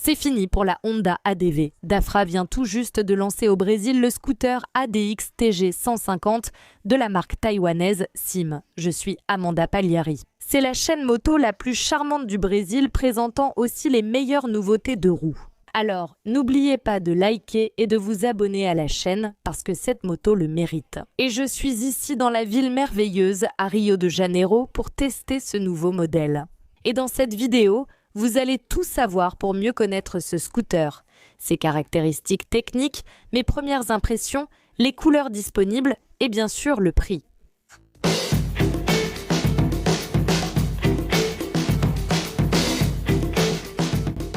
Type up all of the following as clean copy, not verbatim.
C'est fini pour la Honda ADV. Dafra vient tout juste de lancer au Brésil le scooter ADX TG 150 de la marque taïwanaise SIM. Je suis Amanda Pagliari. C'est la chaîne moto la plus charmante du Brésil, présentant aussi les meilleures nouveautés de roues. Alors, n'oubliez pas de liker et de vous abonner à la chaîne parce que cette moto le mérite. Et je suis ici dans la ville merveilleuse à Rio de Janeiro pour tester ce nouveau modèle. Et dans cette vidéo, vous allez tout savoir pour mieux connaître ce scooter, ses caractéristiques techniques, mes premières impressions, les couleurs disponibles et bien sûr le prix.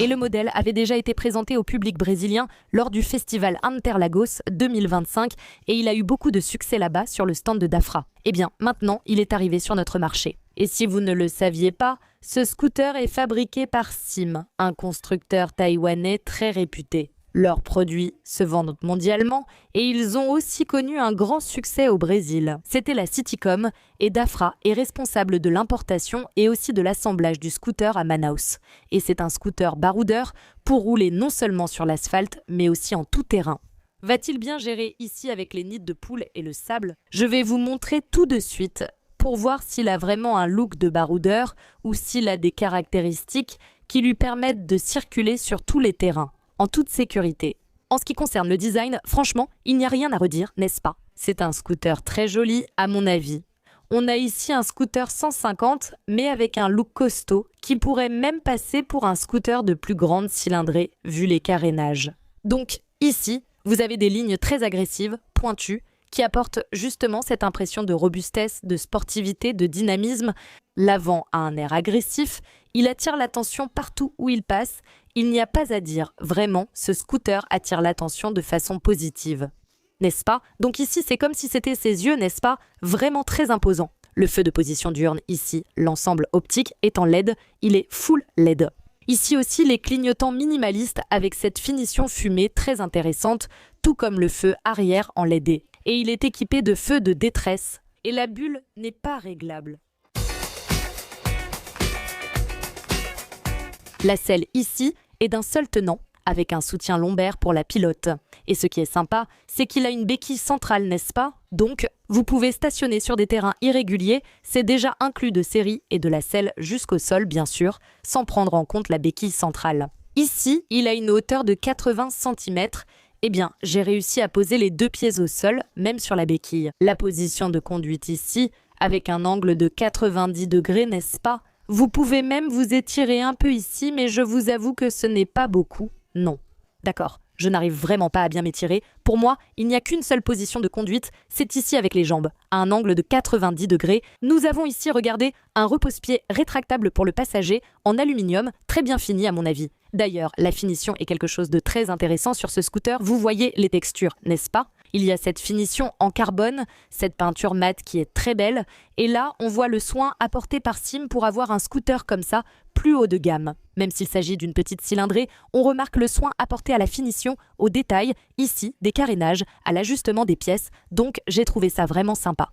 Et le modèle avait déjà été présenté au public brésilien lors du festival Interlagos 2025 et il a eu beaucoup de succès là-bas sur le stand de Dafra. Eh bien, maintenant, il est arrivé sur notre marché. Et si vous ne le saviez pas, ce scooter est fabriqué par SIM, un constructeur taïwanais très réputé. Leurs produits se vendent mondialement et ils ont aussi connu un grand succès au Brésil. C'était la Citycom et Dafra est responsable de l'importation et aussi de l'assemblage du scooter à Manaus. Et c'est un scooter baroudeur pour rouler non seulement sur l'asphalte mais aussi en tout terrain. Va-t-il bien gérer ici avec les nids de poules et le sable? Je vais vous montrer tout de suite pour voir s'il a vraiment un look de baroudeur ou s'il a des caractéristiques qui lui permettent de circuler sur tous les terrains, en toute sécurité. En ce qui concerne le design, franchement, il n'y a rien à redire, n'est-ce pas? C'est un scooter très joli, à mon avis. On a ici un scooter 150, mais avec un look costaud, qui pourrait même passer pour un scooter de plus grande cylindrée, vu les carénages. Donc, ici, vous avez des lignes très agressives, pointues, qui apportent justement cette impression de robustesse, de sportivité, de dynamisme. L'avant a un air agressif, il attire l'attention partout où il passe. Il n'y a pas à dire, vraiment, ce scooter attire l'attention de façon positive. N'est-ce pas? Donc ici, c'est comme si c'était ses yeux, n'est-ce pas? Vraiment très imposant. Le feu de position diurne ici, l'ensemble optique est en LED, il est full LED. Ici aussi, les clignotants minimalistes avec cette finition fumée très intéressante, tout comme le feu arrière en LED. Et il est équipé de feux de détresse. Et la bulle n'est pas réglable. La selle ici est d'un seul tenant, avec un soutien lombaire pour la pilote. Et ce qui est sympa, c'est qu'il a une béquille centrale, n'est-ce pas? Donc, vous pouvez stationner sur des terrains irréguliers, c'est déjà inclus de série et de la selle jusqu'au sol, bien sûr, sans prendre en compte la béquille centrale. Ici, il a une hauteur de 80 cm. Eh bien, j'ai réussi à poser les deux pieds au sol, même sur la béquille. La position de conduite ici, avec un angle de 90 degrés, n'est-ce pas? Vous pouvez même vous étirer un peu ici, mais je vous avoue que ce n'est pas beaucoup. Non. D'accord, je n'arrive vraiment pas à bien m'étirer. Pour moi, il n'y a qu'une seule position de conduite, c'est ici avec les jambes, à un angle de 90 degrés. Nous avons ici, regardez, un repose-pied rétractable pour le passager, en aluminium, très bien fini à mon avis. D'ailleurs, la finition est quelque chose de très intéressant sur ce scooter. Vous voyez les textures, n'est-ce pas? Il y a cette finition en carbone, cette peinture mate qui est très belle. Et là, on voit le soin apporté par SIM pour avoir un scooter comme ça, plus haut de gamme. Même s'il s'agit d'une petite cylindrée, on remarque le soin apporté à la finition, aux détails, ici, des carénages, à l'ajustement des pièces. Donc, j'ai trouvé ça vraiment sympa.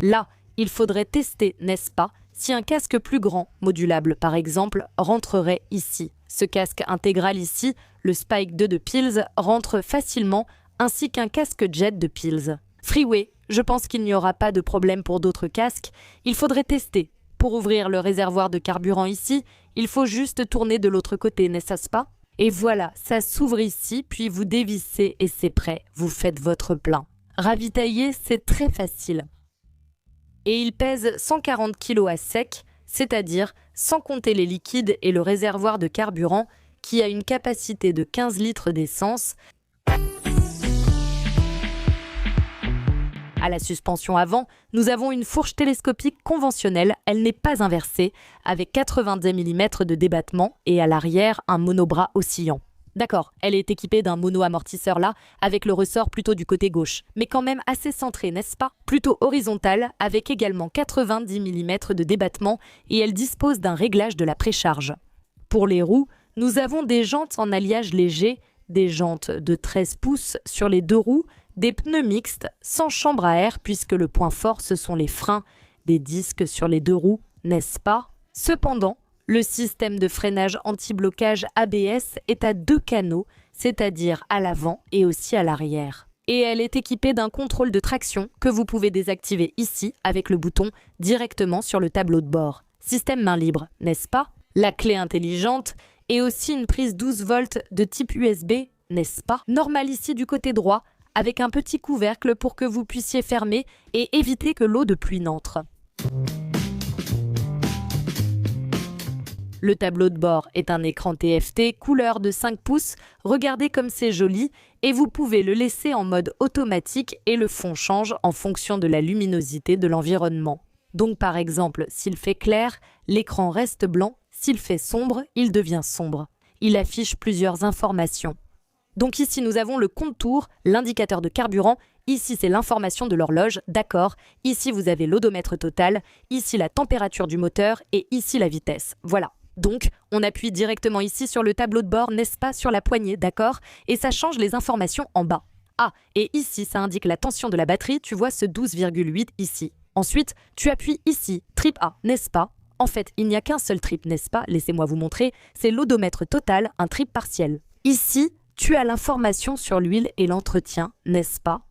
Là, il faudrait tester, n'est-ce pas, si un casque plus grand, modulable par exemple, rentrerait ici. Ce casque intégral ici, le Spike 2 de Peels, rentre facilement, ainsi qu'un casque jet de Peels. Freeway, je pense qu'il n'y aura pas de problème pour d'autres casques. Il faudrait tester. Pour ouvrir le réservoir de carburant ici, il faut juste tourner de l'autre côté, n'est-ce pas? Et voilà, ça s'ouvre ici, puis vous dévissez et c'est prêt. Vous faites votre plein. Ravitailler, c'est très facile. Et il pèse 140 kg à sec, c'est-à-dire sans compter les liquides et le réservoir de carburant qui a une capacité de 15 litres d'essence. À la suspension avant, nous avons une fourche télescopique conventionnelle, elle n'est pas inversée, avec 90 mm de débattement et à l'arrière un monobras oscillant. D'accord, elle est équipée d'un mono-amortisseur là, avec le ressort plutôt du côté gauche, mais quand même assez centré, n'est-ce pas? Plutôt horizontal, avec également 90 mm de débattement et elle dispose d'un réglage de la précharge. Pour les roues, nous avons des jantes en alliage léger, des jantes de 13 pouces sur les deux roues, des pneus mixtes, sans chambre à air puisque le point fort ce sont les freins, des disques sur les deux roues, n'est-ce pas? Cependant, Le système de freinage anti-blocage ABS est à 2 canaux, c'est-à-dire à l'avant et aussi à l'arrière. Et elle est équipée d'un contrôle de traction que vous pouvez désactiver ici avec le bouton directement sur le tableau de bord. Système main libre, n'est-ce pas? La clé intelligente et aussi une prise 12 volts de type USB, n'est-ce pas? Normal ici du côté droit, avec un petit couvercle pour que vous puissiez fermer et éviter que l'eau de pluie n'entre. Le tableau de bord est un écran TFT couleur de 5 pouces, regardez comme c'est joli, et vous pouvez le laisser en mode automatique et le fond change en fonction de la luminosité de l'environnement. Donc par exemple, s'il fait clair, l'écran reste blanc, s'il fait sombre, il devient sombre. Il affiche plusieurs informations. Donc ici nous avons le compte-tours, l'indicateur de carburant, ici c'est l'information de l'horloge, d'accord, ici vous avez l'odomètre total, ici la température du moteur et ici la vitesse, voilà. Donc, on appuie directement ici sur le tableau de bord, n'est-ce pas, sur la poignée, d'accord? Et ça change les informations en bas. Ah, et ici, ça indique la tension de la batterie, tu vois ce 12,8 ici. Ensuite, tu appuies ici, trip A, n'est-ce pas? En fait, il n'y a qu'un seul trip, n'est-ce pas? Laissez-moi vous montrer, c'est l'odomètre total, un trip partiel. Ici, tu as l'information sur l'huile et l'entretien, n'est-ce pas?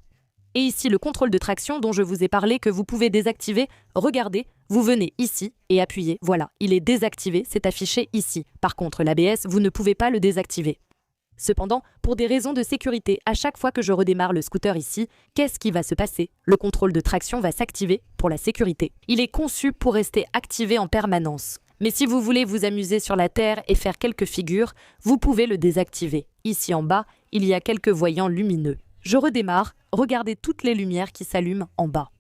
Et ici, le contrôle de traction dont je vous ai parlé que vous pouvez désactiver, regardez, vous venez ici et appuyez, voilà, il est désactivé, c'est affiché ici. Par contre, l'ABS, vous ne pouvez pas le désactiver. Cependant, pour des raisons de sécurité, à chaque fois que je redémarre le scooter ici, qu'est-ce qui va se passer? Le contrôle de traction va s'activer pour la sécurité. Il est conçu pour rester activé en permanence. Mais si vous voulez vous amuser sur la terre et faire quelques figures, vous pouvez le désactiver. Ici en bas, il y a quelques voyants lumineux. Je redémarre, regardez toutes les lumières qui s'allument en bas.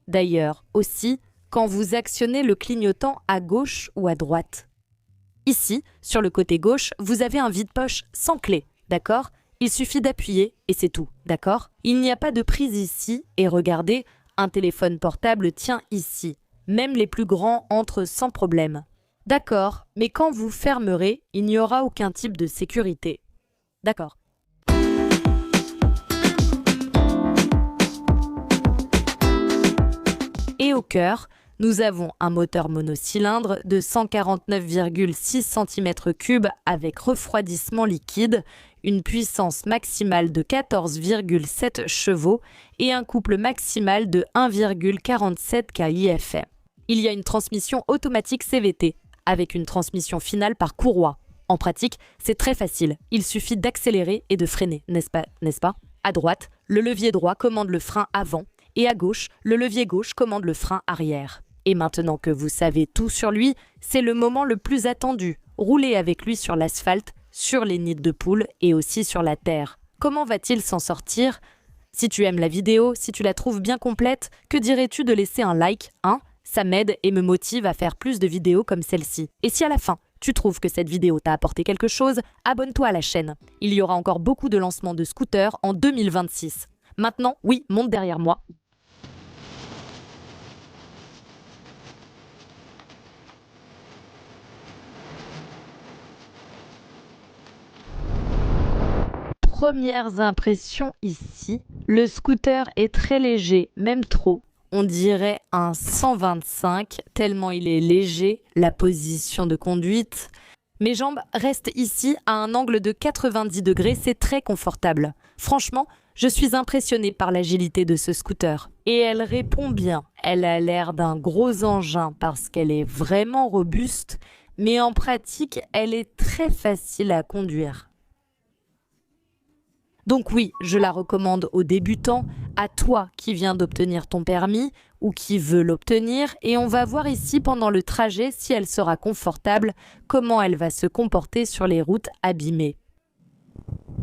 D'ailleurs, aussi, quand vous actionnez le clignotant à gauche ou à droite. Ici, sur le côté gauche, vous avez un vide-poche sans clé, d'accord? Il suffit d'appuyer et c'est tout, d'accord? Il n'y a pas de prise ici et regardez, un téléphone portable tient ici. Même les plus grands entrent sans problème. D'accord, mais quand vous fermerez, il n'y aura aucun type de sécurité. D'accord. Et au cœur, nous avons un moteur monocylindre de 149,6 cm3 avec refroidissement liquide, une puissance maximale de 14,7 chevaux et un couple maximal de 1,47 kIF. Il y a une transmission automatique CVT avec une transmission finale par courroie. En pratique, c'est très facile. Il suffit d'accélérer et de freiner, n'est-ce pas? À droite, le levier droit commande le frein avant et à gauche, le levier gauche commande le frein arrière. Et maintenant que vous savez tout sur lui, c'est le moment le plus attendu. Roulez avec lui sur l'asphalte, sur les nids de poules et aussi sur la terre. Comment va-t-il s'en sortir? Si tu aimes la vidéo, si tu la trouves bien complète, que dirais-tu de laisser un like, hein? Ça m'aide et me motive à faire plus de vidéos comme celle-ci. Et si à la fin, tu trouves que cette vidéo t'a apporté quelque chose, abonne-toi à la chaîne. Il y aura encore beaucoup de lancements de scooters en 2026. Maintenant, oui, monte derrière moi. Premières impressions ici, le scooter est très léger, même trop. On dirait un 125, tellement il est léger, la position de conduite. Mes jambes restent ici à un angle de 90 degrés, c'est très confortable. Franchement, je suis impressionnée par l'agilité de ce scooter. Et elle répond bien. Elle a l'air d'un gros engin parce qu'elle est vraiment robuste, mais en pratique, elle est très facile à conduire. Donc oui, je la recommande aux débutants, à toi qui viens d'obtenir ton permis ou qui veut l'obtenir, et on va voir ici pendant le trajet si elle sera confortable, comment elle va se comporter sur les routes abîmées.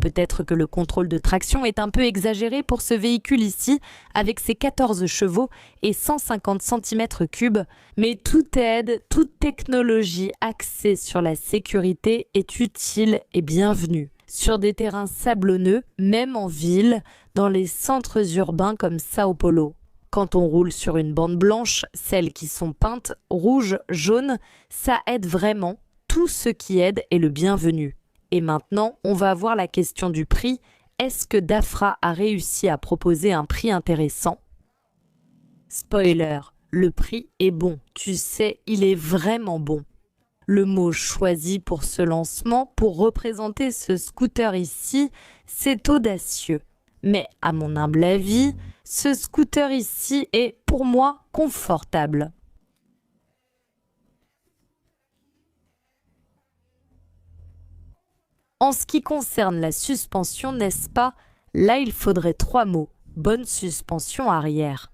Peut-être que le contrôle de traction est un peu exagéré pour ce véhicule ici, avec ses 14 chevaux et 150 cm3, mais toute aide, toute technologie axée sur la sécurité est utile et bienvenue. Sur des terrains sablonneux, même en ville, dans les centres urbains comme Sao Paulo. Quand on roule sur une bande blanche, celles qui sont peintes rouge, jaune, ça aide vraiment. Tout ce qui aide est le bienvenu. Et maintenant, on va voir la question du prix. Est-ce que Dafra a réussi à proposer un prix intéressant? Spoiler, le prix est bon. Tu sais, il est vraiment bon. Le mot choisi pour ce lancement, pour représenter ce scooter ici, c'est audacieux. Mais à mon humble avis, ce scooter ici est pour moi confortable. En ce qui concerne la suspension, n'est-ce pas? Là, il faudrait 3 mots. Bonne suspension arrière.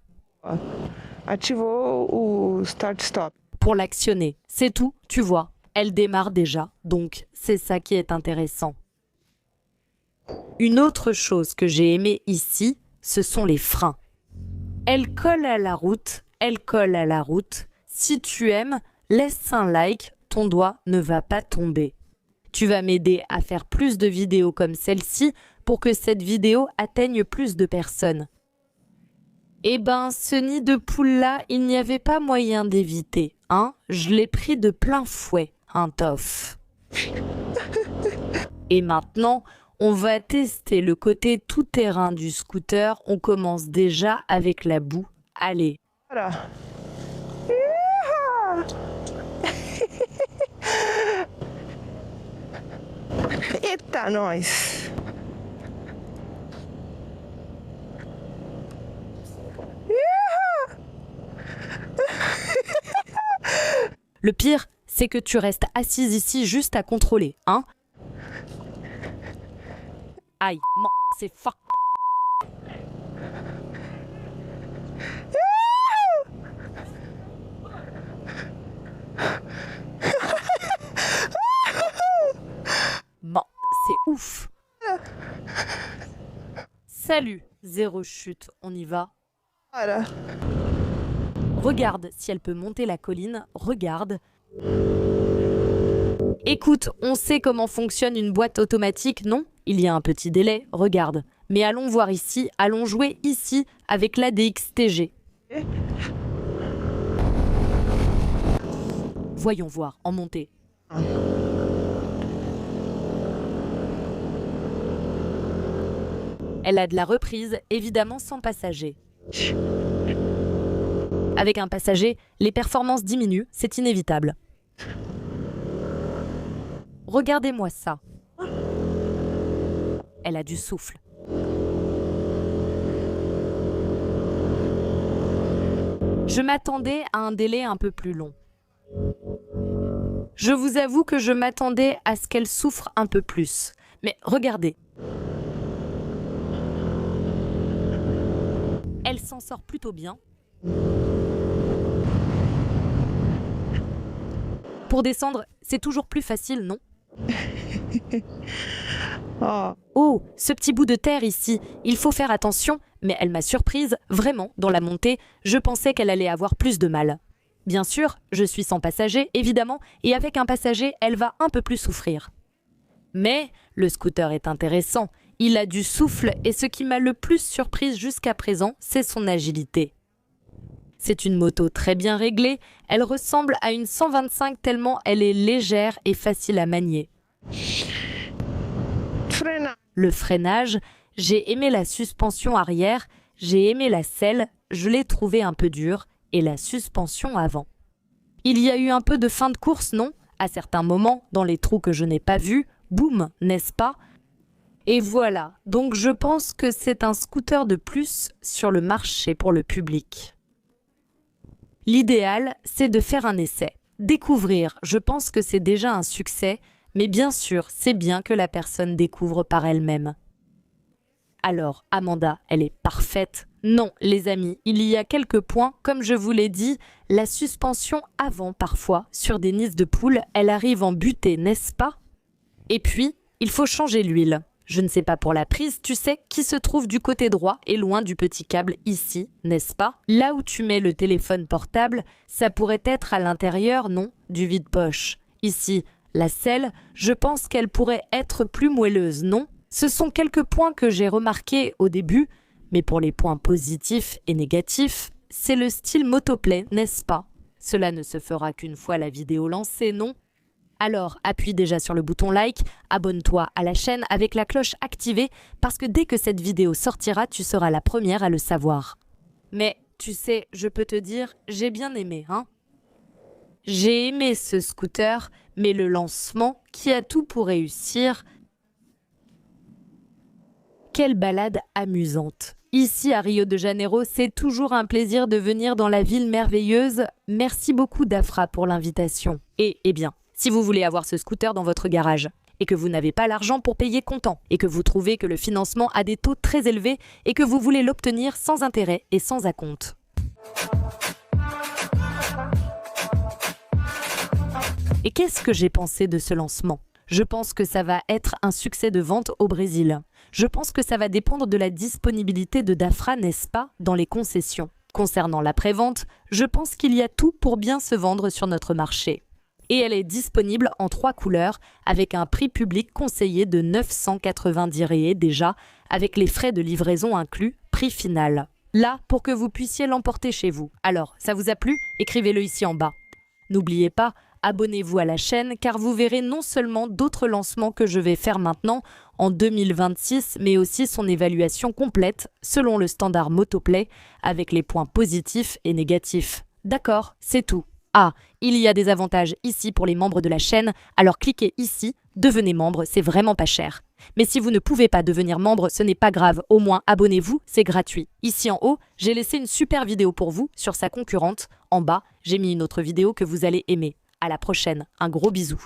Ativou o start-stop. Pour l'actionner, c'est tout, tu vois. Elle démarre déjà, donc c'est ça qui est intéressant. Une autre chose que j'ai aimée ici, ce sont les freins. Elle colle à la route, elle colle à la route. Si tu aimes, laisse un like, ton doigt ne va pas tomber. Tu vas m'aider à faire plus de vidéos comme celle-ci pour que cette vidéo atteigne plus de personnes. Eh ben, ce nid de poule-là, il n'y avait pas moyen d'éviter, hein? Je l'ai pris de plein fouet, un tof. Et maintenant, on va tester le côté tout-terrain du scooter. On commence déjà avec la boue. Allez. Voilà. Eita, nós! Le pire, c'est que tu restes assise ici juste à contrôler, hein? Aïe, c'est fuck. Bon, c'est ouf. Salut, zéro chute, on y va. Voilà. Regarde si elle peut monter la colline, regarde. Écoute, on sait comment fonctionne une boîte automatique, non? Il y a un petit délai, regarde. Mais allons voir ici, allons jouer ici avec la DXTG. Voyons voir, en montée. Elle a de la reprise, évidemment sans passager. Avec un passager, les performances diminuent, c'est inévitable. Regardez-moi ça. Elle a du souffle. Je m'attendais à un délai un peu plus long. Je vous avoue que je m'attendais à ce qu'elle souffre un peu plus. Mais regardez. Elle s'en sort plutôt bien. Pour descendre, c'est toujours plus facile, non? Oh, ce petit bout de terre ici, il faut faire attention, mais elle m'a surprise, vraiment, dans la montée, je pensais qu'elle allait avoir plus de mal. Bien sûr, je suis sans passager, évidemment, et avec un passager, elle va un peu plus souffrir. Mais le scooter est intéressant, il a du souffle et ce qui m'a le plus surprise jusqu'à présent, c'est son agilité. C'est une moto très bien réglée, elle ressemble à une 125 tellement elle est légère et facile à manier. Le freinage, j'ai aimé la suspension arrière, j'ai aimé la selle, je l'ai trouvée un peu dure, et la suspension avant. Il y a eu un peu de fin de course, non? À certains moments, dans les trous que je n'ai pas vus, boum, n'est-ce pas? Et voilà, donc je pense que c'est un scooter de plus sur le marché pour le public. L'idéal, c'est de faire un essai. Découvrir, je pense que c'est déjà un succès, mais bien sûr, c'est bien que la personne découvre par elle-même. Alors, Amanda, elle est parfaite. Non, les amis, il y a quelques points. Comme je vous l'ai dit, la suspension avant parfois, sur des nids de poule, elle arrive en butée, n'est-ce pas? Et puis, il faut changer l'huile. Je ne sais pas pour la prise, tu sais, qui se trouve du côté droit et loin du petit câble ici, n'est-ce pas? Là où tu mets le téléphone portable, ça pourrait être à l'intérieur, non? Du vide-poche. Ici, la selle, je pense qu'elle pourrait être plus moelleuse, non? Ce sont quelques points que j'ai remarqués au début, mais pour les points positifs et négatifs, c'est le style motoplay, n'est-ce pas? Cela ne se fera qu'une fois la vidéo lancée, non? Alors, appuie déjà sur le bouton like, abonne-toi à la chaîne avec la cloche activée parce que dès que cette vidéo sortira, tu seras la première à le savoir. Mais Tu sais, je peux te dire, j'ai bien aimé, hein. J'ai aimé ce scooter, mais le lancement, qui a tout pour réussir... Quelle balade amusante. Ici à Rio de Janeiro, c'est toujours un plaisir de venir dans la ville merveilleuse. Merci beaucoup Dafra pour l'invitation. Et, eh bien, si vous voulez avoir ce scooter dans votre garage, et que vous n'avez pas l'argent pour payer comptant, et que vous trouvez que le financement a des taux très élevés, et que vous voulez l'obtenir sans intérêt et sans acompte. Et qu'est-ce que j'ai pensé de ce lancement ? Je pense que ça va être un succès de vente au Brésil. Je pense que ça va dépendre de la disponibilité de Dafra, n'est-ce pas, dans les concessions. Concernant la prévente, je pense qu'il y a tout pour bien se vendre sur notre marché. Et elle est disponible en 3 couleurs, avec un prix public conseillé de 990 reais déjà, avec les frais de livraison inclus, prix final. Là, pour que vous puissiez l'emporter chez vous. Alors, ça vous a plu ? Écrivez-le ici en bas. N'oubliez pas, abonnez-vous à la chaîne car vous verrez non seulement d'autres lancements que je vais faire maintenant en 2026, mais aussi son évaluation complète selon le standard Motoplay avec les points positifs et négatifs. D'accord, c'est tout. Ah, il y a des avantages ici pour les membres de la chaîne, alors cliquez ici, devenez membre, c'est vraiment pas cher. Mais si vous ne pouvez pas devenir membre, ce n'est pas grave, au moins abonnez-vous, c'est gratuit. Ici en haut, j'ai laissé une super vidéo pour vous sur sa concurrente. En bas, j'ai mis une autre vidéo que vous allez aimer. À la prochaine, un gros bisou.